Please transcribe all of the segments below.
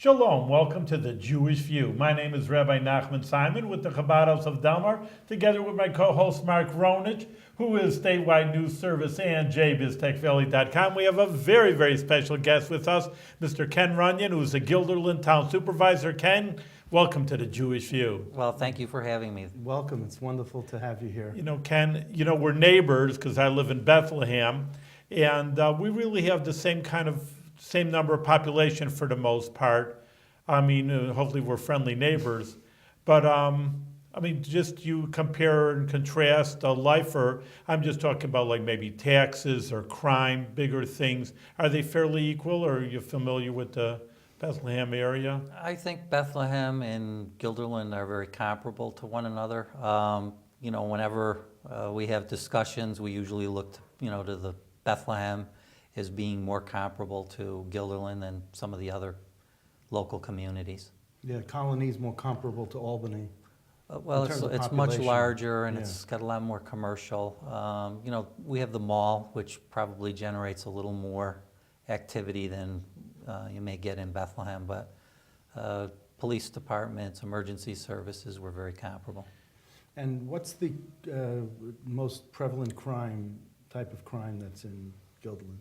Shalom, welcome to the Jewish View. My name is Rabbi Nachman Simon with the Chabad House of Delmar, together with my co-host Mark Ronich, who is Statewide News Service and jbiztechvalley.com. We have a very, very special guest with us, Mr. Ken Runion, who is the Guilderland Town Supervisor. Ken, welcome to the Jewish View. Well, thank you for having me. Welcome. It's wonderful to have you here. You know, Ken, we're neighbors because I live in Bethlehem, and we really have the same number of population for the most part. I mean, hopefully we're friendly neighbors. But, just you compare and contrast a lifer, I'm just talking about like maybe taxes or crime, bigger things. Are they fairly equal, or are you familiar with the Bethlehem area? I think Bethlehem and Guilderland are very comparable to one another. Whenever we have discussions, we usually look to the Bethlehem as being more comparable to Guilderland than some of the other local communities. Yeah, Colony is more comparable to Albany. Well, in terms of it's much population. larger and Yeah. it's got a lot more commercial. We have the mall, which probably generates a little more activity than you may get in Bethlehem, but police departments, emergency services were very comparable. And what's the most prevalent type of crime that's in Guilderland?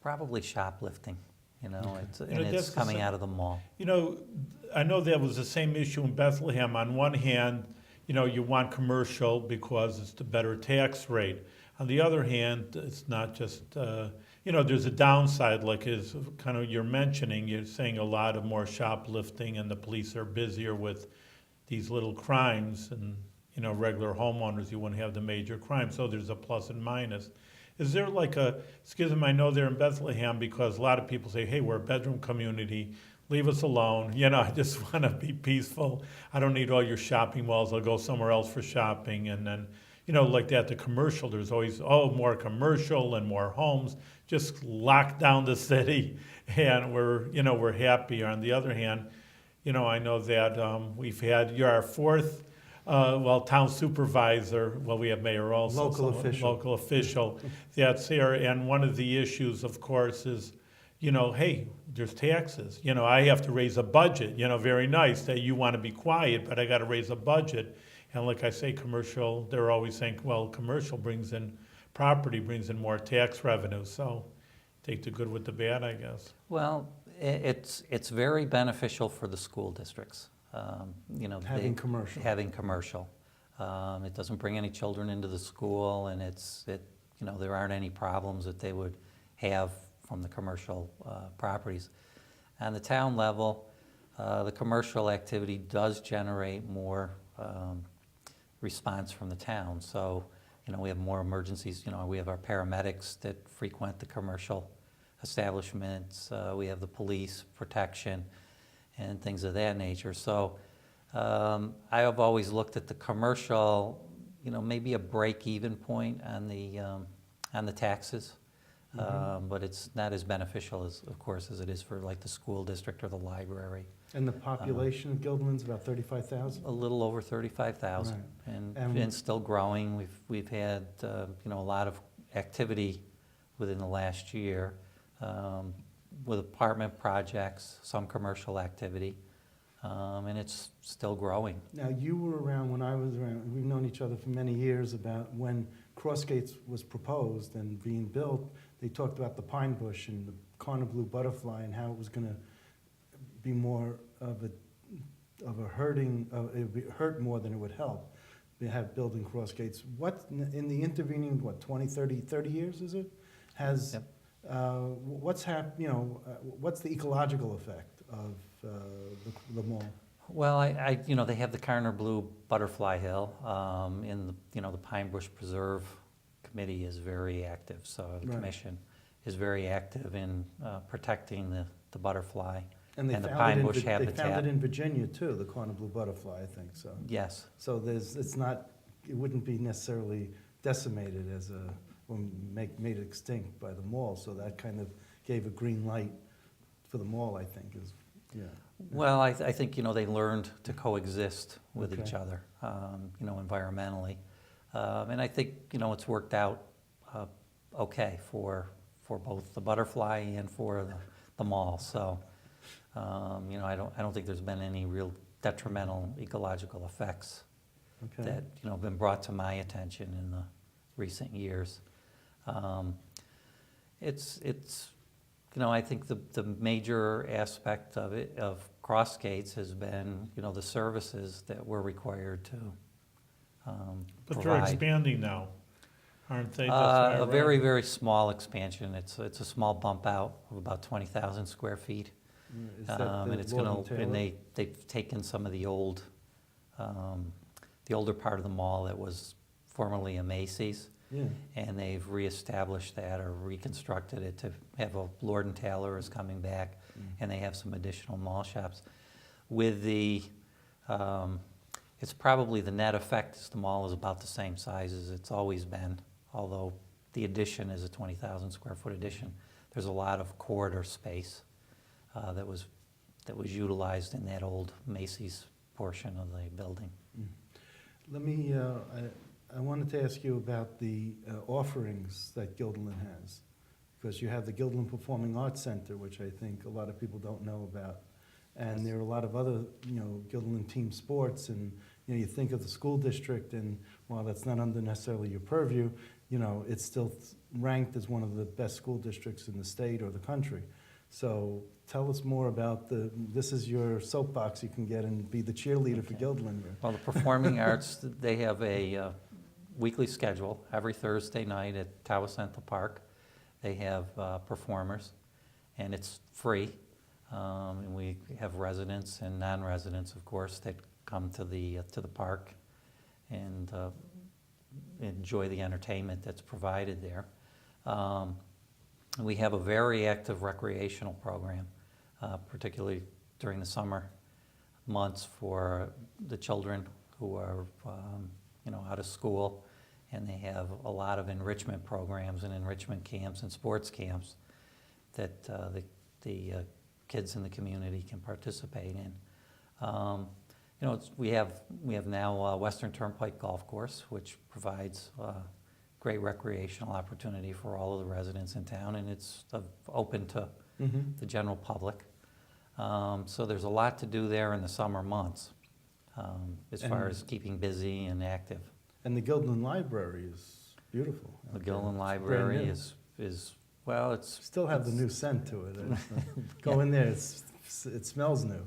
Probably shoplifting, Okay. it's that's the coming same- out of the mall. I know that was the same issue in Bethlehem. On one hand, you want commercial because it's the better tax rate. On the other hand, it's not just, there's a downside, like is kind of you're mentioning, you're saying a lot of more shoplifting and the police are busier with these little crimes and, regular homeowners, you wouldn't have the major crime. So there's a plus and minus. Is there like a schism? I know they're in Bethlehem because a lot of people say, hey, we're a bedroom community, leave us alone. I just want to be peaceful. I don't need all your shopping malls. I'll go somewhere else for shopping. And then, like that, the commercial, there's always, more commercial and more homes. Just lock down the city and we're happy. On the other hand, I know that you're our fourth town supervisor. Well, we have mayor also. Local official that's here. And one of the issues, of course, is, hey, there's taxes. I have to raise a budget. Very nice that you want to be quiet, but I got to raise a budget. And like I say, commercial, they're always saying, well, commercial brings in more tax revenue. So take the good with the bad, I guess. Well, it's very beneficial for the school districts. Having commercial. Having commercial. It doesn't bring any children into the school, and there aren't any problems that they would have from the commercial properties. On the town level, the commercial activity does generate more response from the town. So, we have more emergencies. We have our paramedics that frequent the commercial establishments. We have the police protection and things of that nature. So I have always looked at the commercial, maybe a break-even point on the taxes, but it's not as beneficial as, of course, as it is for like the school district or the library. And the population of Guilderland's about 35,000? A little over 35,000, Right. and still growing. We've had a lot of activity within the last year. With apartment projects, some commercial activity, and it's still growing. Now, you were around when I was around. We've known each other for many years. About when Crossgates was proposed and being built, they talked about the pine bush and the corner blue butterfly and how it was going to be more of a hurting, it would hurt more than it would help. They have building Crossgates. What in the intervening 20, 30 years is it? Has Yep. What's what's the ecological effect of the mall? Well, they have the Carner Blue Butterfly Hill, and the Pine Bush Preserve Committee is very active. So the Right. commission is very active in protecting the butterfly And they and the found pine it in, bush They found habitat. it in Virginia too, the corner blue butterfly, I think so. Yes. So it wouldn't be necessarily decimated made it extinct by the mall. So that kind of gave a green light for the mall, I think, yeah. Well, I think, they learned to coexist with Okay. each other, environmentally. And I think, it's worked out okay for both the butterfly and for the mall. So I don't think there's been any real detrimental ecological effects Okay. that, have been brought to my attention in the recent years. I think the major aspect of it, of Crossgates, has been, the services that we're required to But they're provide. expanding now, aren't they? That's what I A read. very, very small expansion. It's a small bump out of about 20,000 square feet. Is that And the it's Lord gonna, and Taylor? and they've taken some of the older part of the mall that was formerly a Macy's, Yeah. and they've reestablished that or reconstructed it to have a Lord and Taylor is coming back, and they have some additional mall shops. With it's probably the net effect is the mall is about the same size as it's always been, although the addition is a 20,000 square foot addition. There's a lot of corridor space that was utilized in that old Macy's portion of the building. Let me, I wanted to ask you about the offerings that Guilderland has, because you have the Guilderland Performing Arts Center, which I think a lot of people don't know about. And there are a lot of other, Guilderland team sports, and, you think of the school district, and while that's not under necessarily your purview, it's still ranked as one of the best school districts in the state or the country. So tell us more about this is your soapbox you can get and be the cheerleader for Okay. Guilderland here. Well, the Performing Arts, they have a weekly schedule every Thursday night at Tawa Central Park. They have performers, and it's free. And we have residents and non-residents, of course, that come to the park and enjoy the entertainment that's provided there. We have a very active recreational program, particularly during the summer months for the children who are, out of school, and they have a lot of enrichment programs and enrichment camps and sports camps that the kids in the community can participate in. We have now Western Turnpike Golf Course, which provides great recreational opportunity for all of the residents in town, and it's open to the general public. So there's a lot to do there in the summer months, as far as keeping busy and active. And the Guilderland Library is beautiful. The out there. Guilderland It's Library brand new. is well, it's Still have the new scent to it. Go in there, it smells new.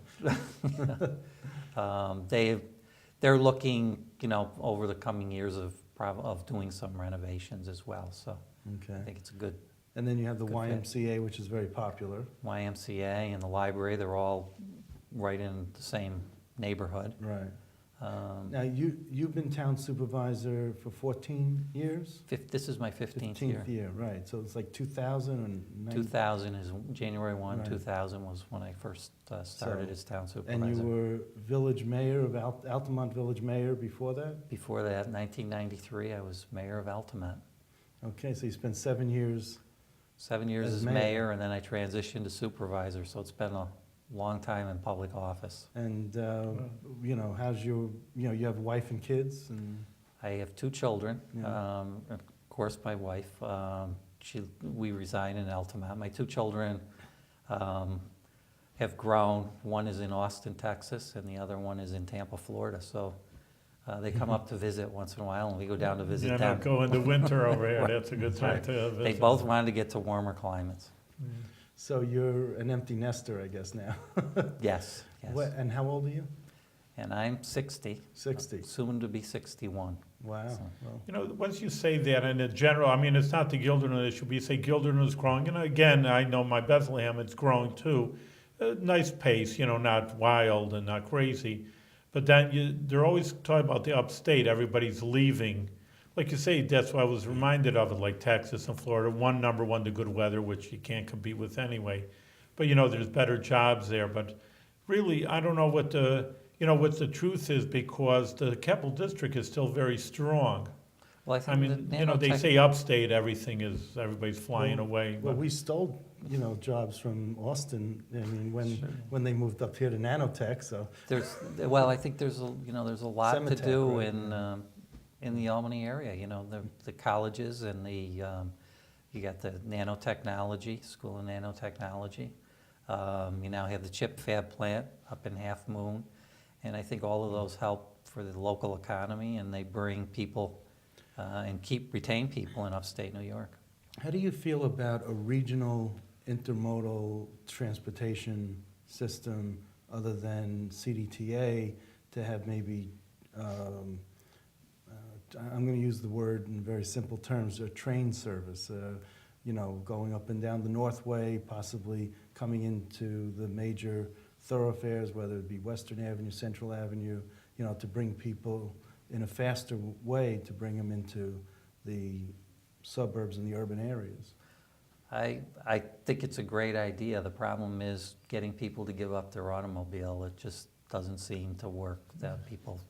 They're looking, over the coming years of doing some renovations as well. So I Okay. think it's a good And then you have the Good fit. YMCA, which is very popular. YMCA and the library. They're all right in the same neighborhood. Right. Now, you've been town supervisor for 14 years? This is my 15th year. 15th year, right. So it's like 2000 and 2000 is January 1, Right. 2000 was when I first started So- as town supervisor. And you were village mayor of Altamont Village Mayor before that? Before that, 1993, I was mayor of Altamont. Okay, so you spent 7 years. 7 years As as mayor. mayor, and then I transitioned to supervisor, so it's been a long time in public office. And, how's you have a wife and kids? And I have 2 children. Yeah. Of course, my wife, we reside in Altamont. My 2 children have grown. One is in Austin, Texas, and the other one is in Tampa, Florida. So they come up to visit once in a while, and we go down to visit Yeah, them. not go into winter over here, Right. that's a good time Right. to visit. They both wanted to get to warmer climates. so you're an empty nester, I guess, now. Yes, yes. And how old are you? And I'm 60. 60. Soon to be 61. Wow. So- Well, Once you say that, and in general, I mean, it's not the Guilderland issue, but you say Guilderland is growing, and again, I know my Bethlehem, it's growing too. Nice pace, not wild and not crazy, but then they're always talking about the upstate, everybody's leaving. Like you say, that's why I was reminded of it, like Texas and Florida, number one, the good weather, which you can't compete with anyway. But, there's better jobs there, but really, I don't know what the truth is, because the capital district is still very strong. Well, I I think mean, that they nanotech- say upstate, everybody's flying away. Well, but- we stole, jobs from Austin, I mean, Sure. when they moved up here to nanotech, so. I think there's a lot to Cemetech, do right, in the Albany area. The colleges and you got the nanotechnology, School of Nanotechnology. You now have the chip fab plant up in Half Moon, and I think all of those help for the local economy, and they bring people and retain people in upstate New York. How do you feel about a regional intermodal transportation system other than CDTA to have maybe, I'm going to use the word in very simple terms, a train service, going up and down the Northway, possibly coming into the major thoroughfares, whether it be Western Avenue, Central Avenue, to bring people in a faster way to bring them into the suburbs and the urban areas? I think it's a great idea. The problem is getting people to give up their automobile. It just doesn't seem to work. That people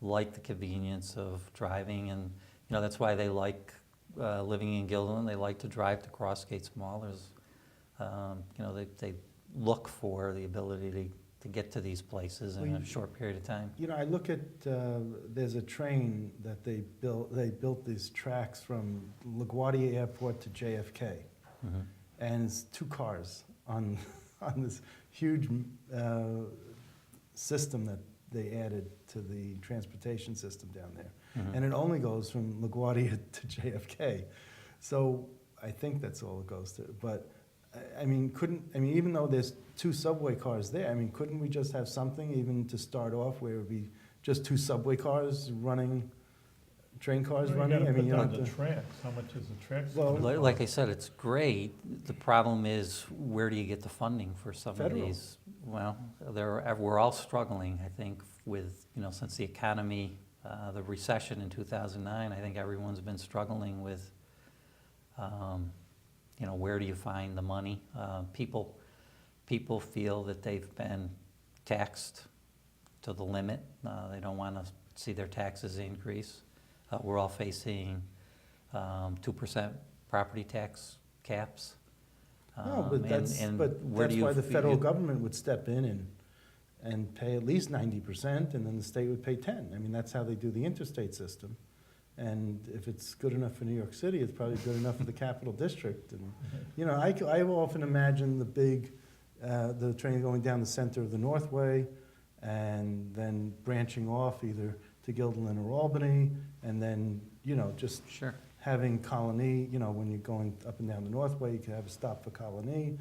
like the convenience of driving, and that's why they like living in Guilderland. They like to drive to Crossgates Mall. There's, they look for the ability to get to these places in a short period of time. I look at, there's a train that they built these tracks from LaGuardia Airport to JFK. Mm-hmm. And it's 2 cars on this huge system that they added to the transportation system down there. Mm-hmm. And it only goes from LaGuardia to JFK. So I think that's all it goes to. But even though there's 2 subway cars there, couldn't we just have something even to start off where it would be just 2 subway cars running, train cars running? You gotta put down the tracks. How much is the tracks? Well, Like I said, it's great. The problem is, where do you get the funding for some Federal. of these? Well, we're all struggling, I think, with, since the economy, the recession in 2009, I think everyone's been struggling with, where do you find the money? People feel that they've been taxed to the limit. They don't want to see their taxes increase. We're all facing 2% property tax caps. No, but where that's do you why the feel federal government would step in and pay at least 90%, and then the state would pay 10. That's how they do the interstate system. And if it's good enough for New York City, it's probably good enough for the capital district. And I often imagine the train going down the center of the Northway, and then branching off either to Guilderland or Albany, and then just Sure. having Colony, when you're going up and down the Northway, you can have a stop for Colony.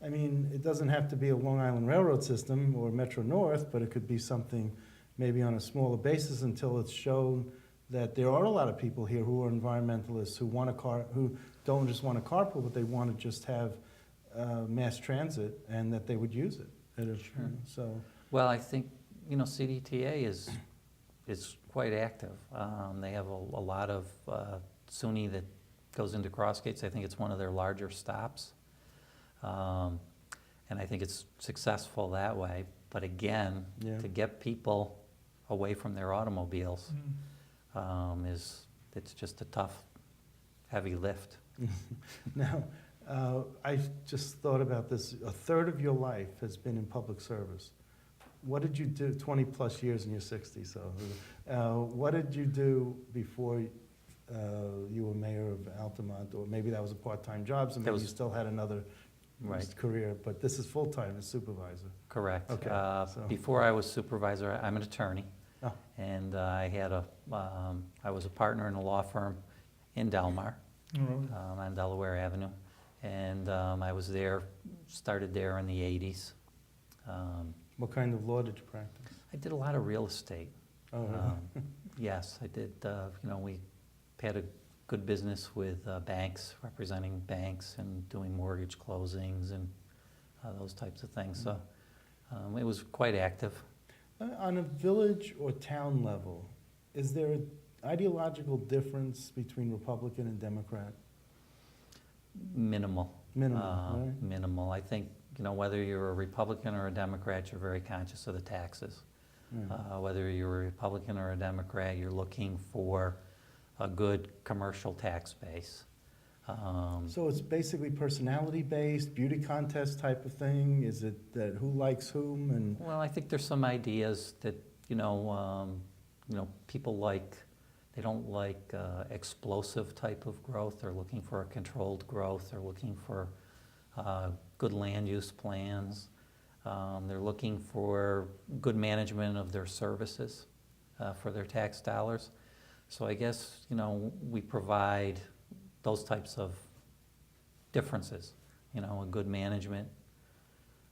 It doesn't have to be a Long Island Railroad system or Metro North, but it could be something maybe on a smaller basis until it's shown that there are a lot of people here who are environmentalists, who don't just want to carpool, but they want to just have mass transit, and that they would use it. Sure. So, Well, I think, CDTA is quite active. They have a lot of SUNY that goes into Crossgates. I think it's one of their larger stops. And I think it's successful that way. But again, Yeah. to get people away from their automobiles it's just a tough, heavy lift. now, I just thought about this. A third of your life has been in public service. What did you do, 20 plus years in your 60s, so what did you do before you were mayor of Altamont? Or maybe that was a part-time job, so maybe you still had another career, but this is full-time as supervisor. Correct. Okay, so- Before I was supervisor, I'm an attorney. Oh. And I was a partner in a law firm in Delmar, on Delaware Avenue. And I was there, started there in the 80s. What kind of law did you practice? I did a lot of real estate. Oh, really? Yes, I did. We had a good business with banks, representing banks and doing mortgage closings and those types of things. So it was quite active. On a village or town level, is there an ideological difference between Republican and Democrat? Minimal. Minimal, right? Minimal. I think, whether you're a Republican or a Democrat, you're very conscious of the taxes. Yeah. Whether you're a Republican or a Democrat, you're looking for a good commercial tax base. So it's basically personality-based, beauty contest type of thing? Is it that who likes whom and? Well, I think there's some ideas that, people like. They don't like explosive type of growth. They're looking for a controlled growth. They're looking for good land use plans. They're looking for good management of their services for their tax dollars. So I guess, we provide those types of differences, a good management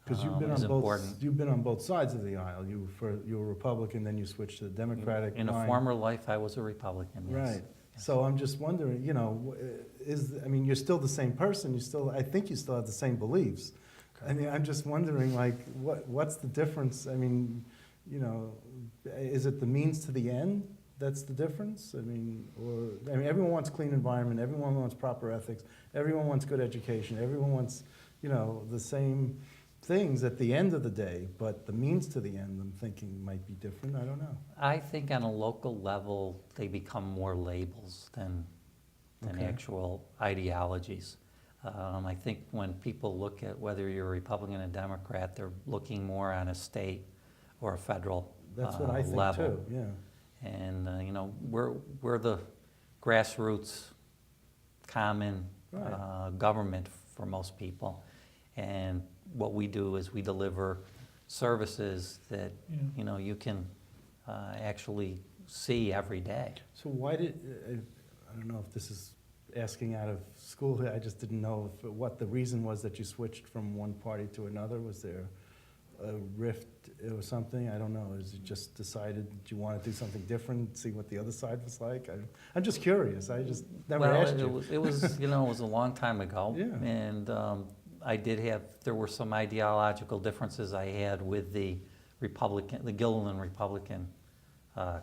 Because you've been is on both, important. you've been on both sides of the aisle. You were Republican, then you switched to the Democratic In a line. former life, I was a Republican, yes. Right. Yes. So I'm just wondering, you're still the same person. I think you still have the same beliefs. I mean, I'm just wondering, like, what's the difference? I mean, is it the means to the end that's the difference? I mean, everyone wants clean environment. Everyone wants proper ethics. Everyone wants good education. Everyone wants, the same things at the end of the day, but the means to the end, I'm thinking, might be different. I don't know. I think on a local level, they become more labels than Okay. actual ideologies. I think when people look at whether you're a Republican or Democrat, they're looking more on a state or a federal That's what I think level. too. Yeah. And, we're the grassroots, common Right. government for most people. And what we do is we deliver services that, Yeah. you can actually see every day. So why I don't know if this is asking out of school, I just didn't know what the reason was that you switched from one party to another. Was there a rift or something? I don't know. Is it just decided that you want to do something different, see what the other side was like? I'm just curious. I just never asked you. It was, it was a long time ago. Yeah. And there were some ideological differences I had with the Guilderland Republican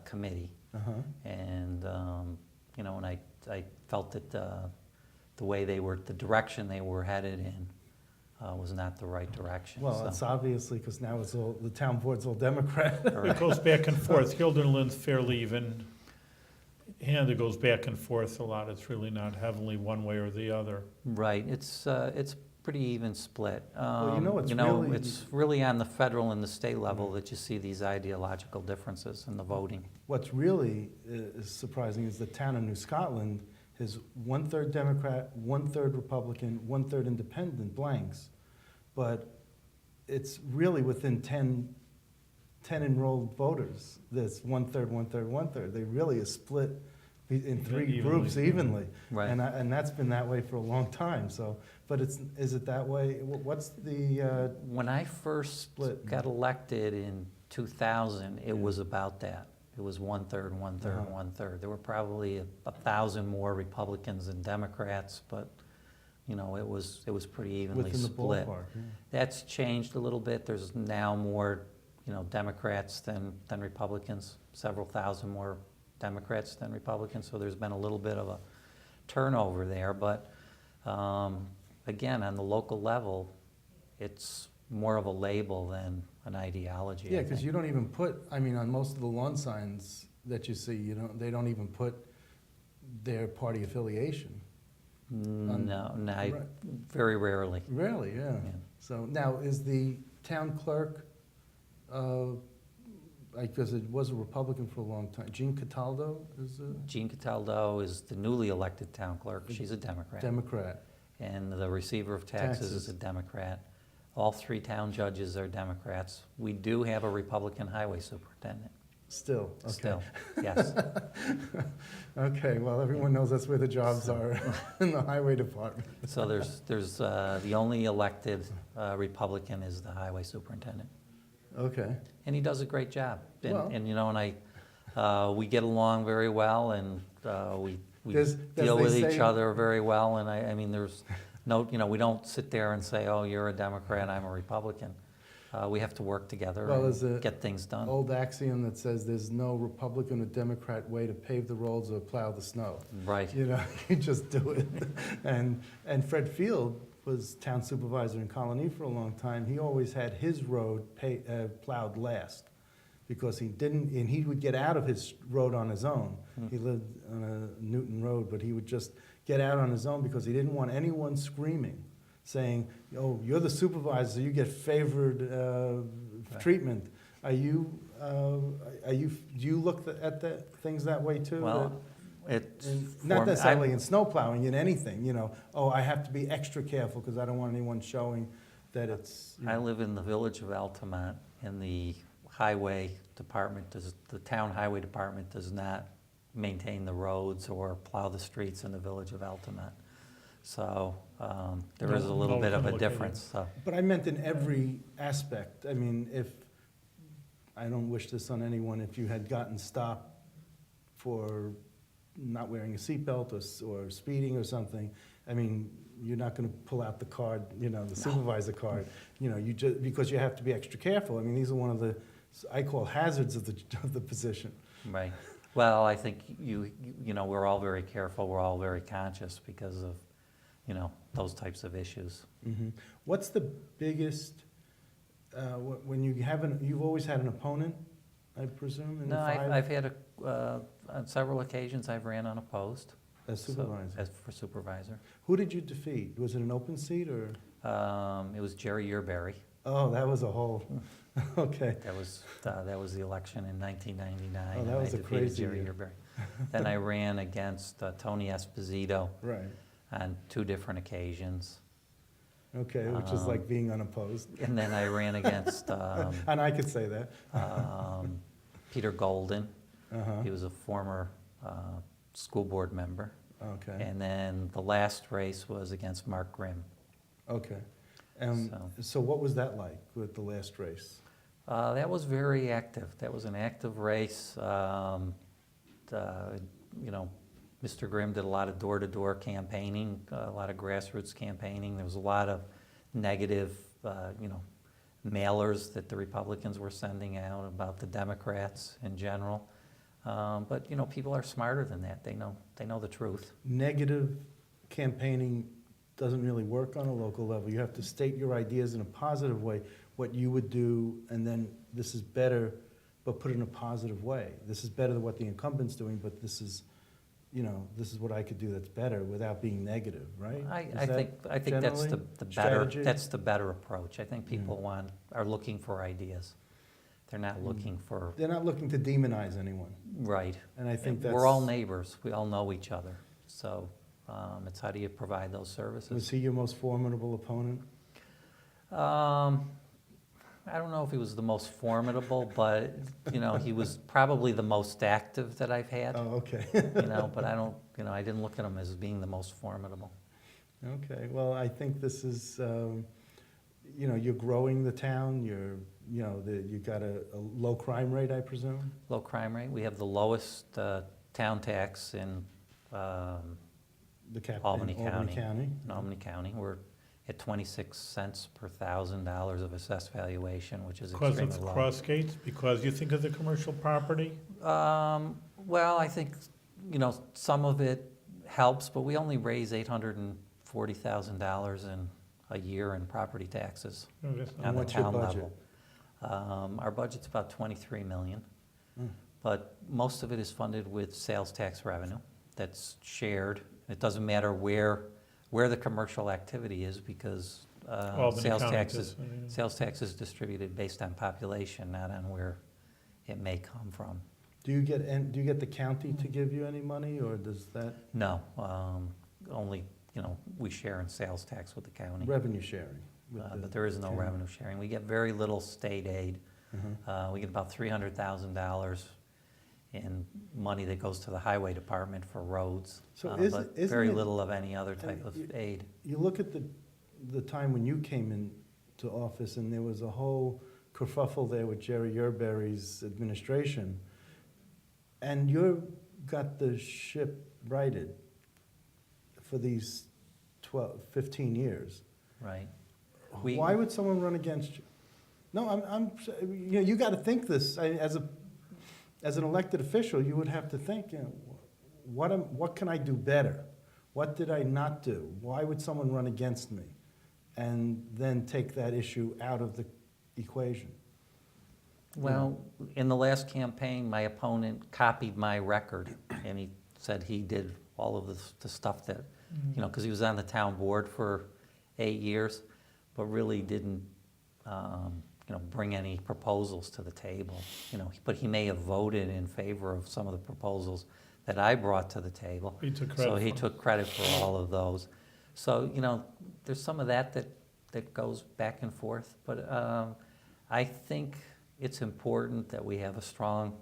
Committee. Uh-huh. And, and I felt that the way the direction they were headed in was not the right direction. Well, so. it's obviously because now the town board's all Democrat. It goes back and forth. Guilderland's fairly even, and it goes back and forth a lot. It's really not heavily one way or the other. Right, it's pretty even split. Well, really- It's really on the federal and the state level that you see these ideological differences in the voting. What's really is surprising is the town of New Scotland is 1/3 Democrat, 1/3 Republican, 1/3 independent blanks. But it's really within 10 enrolled voters. There's 1/3, 1/3, 1/3. They really are split in three Evenly. groups evenly. Right. And that's been that way for a long time. So, but is it that way? What's the, When I first Split. got elected in 2000, it Yeah. was about that. It was 1/3, 1/3, Uh-huh. 1/3. There were probably 1,000 more Republicans than Democrats, but, it was pretty evenly within the split. ballpark? Yeah. That's changed a little bit. There's now more, Democrats than Republicans, several thousand more Democrats than Republicans, so there's been a little bit of a turnover there. But again, on the local level, it's more of a label than an ideology. Yeah, I because think. you don't even on most of the lawn signs that you see, they don't even put their party affiliation. No, Right. very rarely. Rarely, yeah. Yeah. So now, is the town clerk, because it was a Republican for a long time, Jean Cataldo is a Jean Cataldo is the newly elected town clerk. She's a Democrat. Democrat. And the receiver of taxes is Taxes. a Democrat. All 3 town judges are Democrats. We do have a Republican highway superintendent. Still, okay. Still, yes. Okay, well, everyone knows that's where the jobs are, in the highway department. So there's the only elected Republican is the highway superintendent. Okay, And he does a great job. Well- And we get along very well, and we Does deal they with each say- other very well. And I mean, there's no, we don't sit there and say, oh, you're a Democrat, I'm a Republican. We have to work together Well, there's a and get things done. old axiom that says there's no Republican or Democrat way to pave the roads or plow the snow. Right. You just do it. And Fred Field was town supervisor in Colony for a long time. He always had his road plowed last because he would get out of his road on his own. He lived on a Newton Road, but he would just get out on his own because he didn't want anyone screaming, saying, oh, you're the supervisor, you get favored treatment. Do you look at things that way too? Well, It's Not necessarily I- in snow plowing, in anything, you know, oh, I have to be extra careful because I don't want anyone showing that it's, you I know. live in the village of Altamont, and the highway department the town highway department does not maintain the roads or plow the streets in the village of Altamont. So, there is a little No bit of a located. difference, so. But I meant in every aspect. I mean, if, I don't wish this on anyone, if you had gotten stopped for not wearing a seatbelt or speeding or something, I mean, you're not gonna pull out the card, you know, the supervisor card, you know, you just, because you have to be extra careful. I mean, these are one of the, I call hazards of the position. Right. Well, I think you know, we're all very careful, we're all very conscious because of, you know, those types of issues. Mhm. What's the biggest, when you have you've always had an opponent, I presume, in the No, five? I've had on several occasions I've ran unopposed. As so- supervisor. As for supervisor. Who did you defeat? Was it an open seat or? It was Jerry Yearberry. Oh, that was a whole, okay. That was the election in 1999. Oh, that and was I a defeated crazy Jerry year. Yearberry. Then I ran against Tony Esposito Right, on 2 different occasions. okay, which is like being unopposed. And then I ran against And I could say that. Peter Golden. Uh-huh, He was a former school board member. okay, And then the last race was against Mark Grimm. okay. So- So what was that like with the last race? That was very active. That was an active race. You know, Mr. Grimm did a lot of door-to-door campaigning, a lot of grassroots campaigning. There was a lot of negative, you know, mailers that the Republicans were sending out about the Democrats in general. But, you know, people are smarter than that. They know the truth. Negative campaigning doesn't really work on a local level. You have to state your ideas in a positive way, what you would do, and then this is better, but put it in a positive way. This is better than what the incumbent's doing, but this is, you know, this is what I could do that's better without being negative, right? I Is think that's generally the better, strategy? that's the better approach. I think people are looking for ideas. They're not looking for, They're not looking to demonize anyone, right. and I think that's. We're all neighbors, we all know each other, so it's how do you provide those Was services? he your most formidable opponent? I don't know if he was the most formidable, but, you know, he was probably the most active that I've had, Oh, okay. you know, but I don't, you know, I didn't look at him as being the most formidable. Okay, well, I think this is, you know, you're growing the town, you know, you got a low crime rate, I presume? Low crime rate, we have the lowest town tax in Albany In Albany County. County? in Albany County. We're at 26 cents per $1,000 of assessed valuation, which is Because extremely it's low. Crossgates, because you think of the commercial property? Well, I think, you know, some of it helps, but we only raise $840,000 in a year in property taxes No, that's not- on the what's your town budget? level. Our budget's about 23 million, Mm. but most of it is funded with sales tax revenue that's shared. It doesn't matter where the commercial activity is because Albany sales County taxes, does, yeah. sales tax is distributed based on population, not on where it may come from. Do you get the county to give you any money, or does that, No, only, you know, we share in sales tax with the county, revenue sharing? with the but there is no county? revenue sharing. We get very little state aid. Uh-huh. We get about $300,000 in money that goes to the highway department for roads, So but isn't very it- little of any other type of you- aid. You look at the time when you came into office, and there was a whole kerfuffle there with Jerry Yearberry's administration, and you got the ship righted for these 15 years. Right. We- Why would someone run against you? No, you know, you got to think this, as an elected official, you would have to think, you know, what can I do better? What did I not do? Why would someone run against me? And then take that issue out of the equation. Well, in the last campaign, my opponent copied my record, and he said he did all of the stuff that, you know, because he was on the town board for 8 years, but really didn't, you know, bring any proposals to the table, you know. But he may have voted in favor of some of the proposals that I brought to the table. He took So credit he for it. took credit for all of those. So, there's some of that goes back and forth, but I think it's important that we have a strong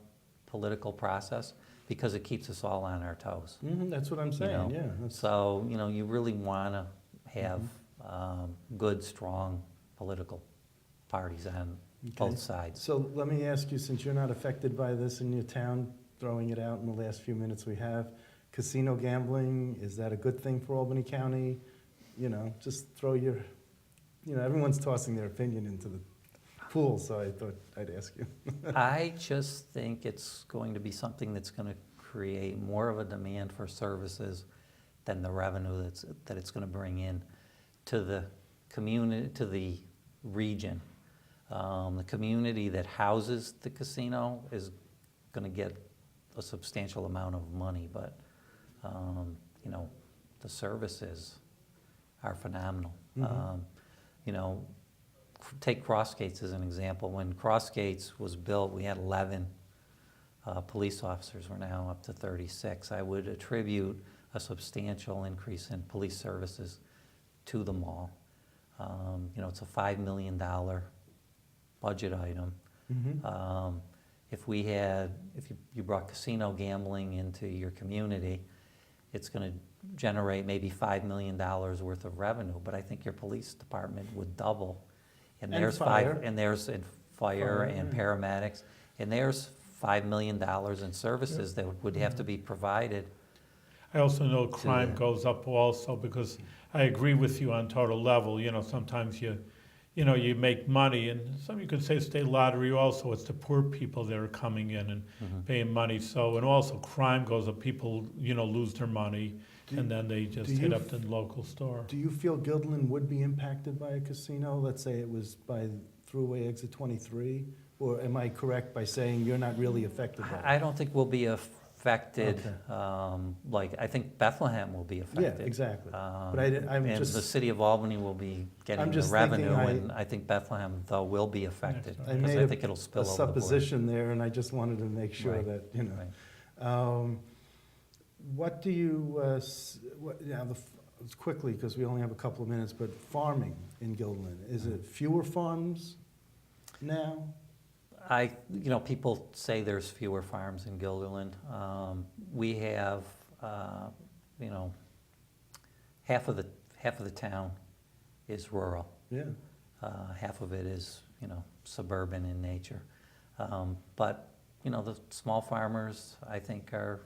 political process because it keeps us all on our toes. That's what I'm saying, know, yeah. That's- So, you really want to have good, strong political parties on Okay. both sides. So let me ask you, since you're not affected by this in your town, throwing it out in the last few minutes we have, casino gambling, is that a good thing for Albany County? Just throw your, everyone's tossing their opinion into the pool, so I thought I'd ask you. I just think it's going to be something that's going to create more of a demand for services than the revenue that it's going to bring in to the community, to the region. The community that houses the casino is going to get a substantial amount of money, but the services are phenomenal. Take Crossgates as an example. When Crossgates was built, we had 11 police officers. We're now up to 36. I would attribute a substantial increase in police services to the mall. It's a $5 million budget item. If you brought casino gambling into your community, it's going to generate maybe $5 million worth of revenue, but I think your police department would double. And And there's fire. fire Fire, and yeah. paramedics, and there's $5 million in services that would have to be provided. I also know crime the- goes up also because I agree with you on total level. Sometimes you make money, and some you could say state lottery also. It's the poor people that are coming in and paying money. So, and also crime goes up. People, lose their money, and then they just do hit you up the local store. Do you feel Guilderland would be impacted by a casino? Let's say it was by Thruway Exit 23? Or am I correct by saying you're not really affected by it? I don't think we'll be affected, Okay. I think Bethlehem will be affected. Yeah, exactly. Um, But I'm And just- the city of Albany will be getting the just thinking revenue, and I think Bethlehem, though, will be affected, I because made I a- think it'll spill a over the border. supposition there, and I just wanted to make sure Right. that, Right. What do you, quickly, because we only have a couple of minutes, but farming in Guilderland, is it fewer farms now? People say there's fewer farms in Guilderland. We have, half of the town is rural. Yeah. Half of it is, suburban in nature. But, the small farmers, I think, are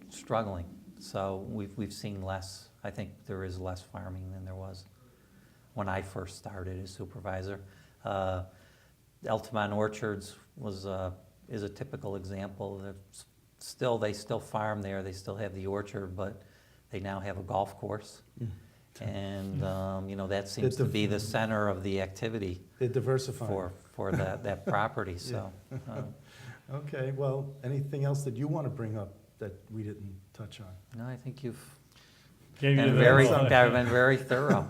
struggling. So we've seen less. I think there is less farming than there was when I first started as supervisor. Altamont Orchards is a typical example. They still farm there. They still have the orchard, but they now have a golf course. And, that seems to be the center of the activity They're diversifying. for that property, so. Okay, well, anything else that you want to bring up that we didn't touch on? No, I think you've Gave you been the- very thorough.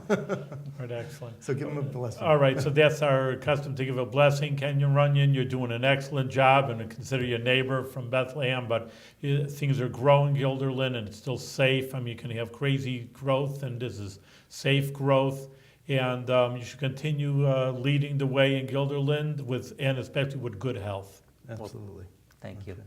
Right, excellent. So give them a blessing. All right, so that's our custom to give a blessing. Kenyon Runion, you're doing an excellent job, and I consider you a neighbor from Bethlehem, but things are growing, Guilderland, and it's still safe. I mean, you can have crazy growth, and this is safe growth. And you should continue leading the way in Guilderland and especially with good health. Absolutely. Thank you. Okay.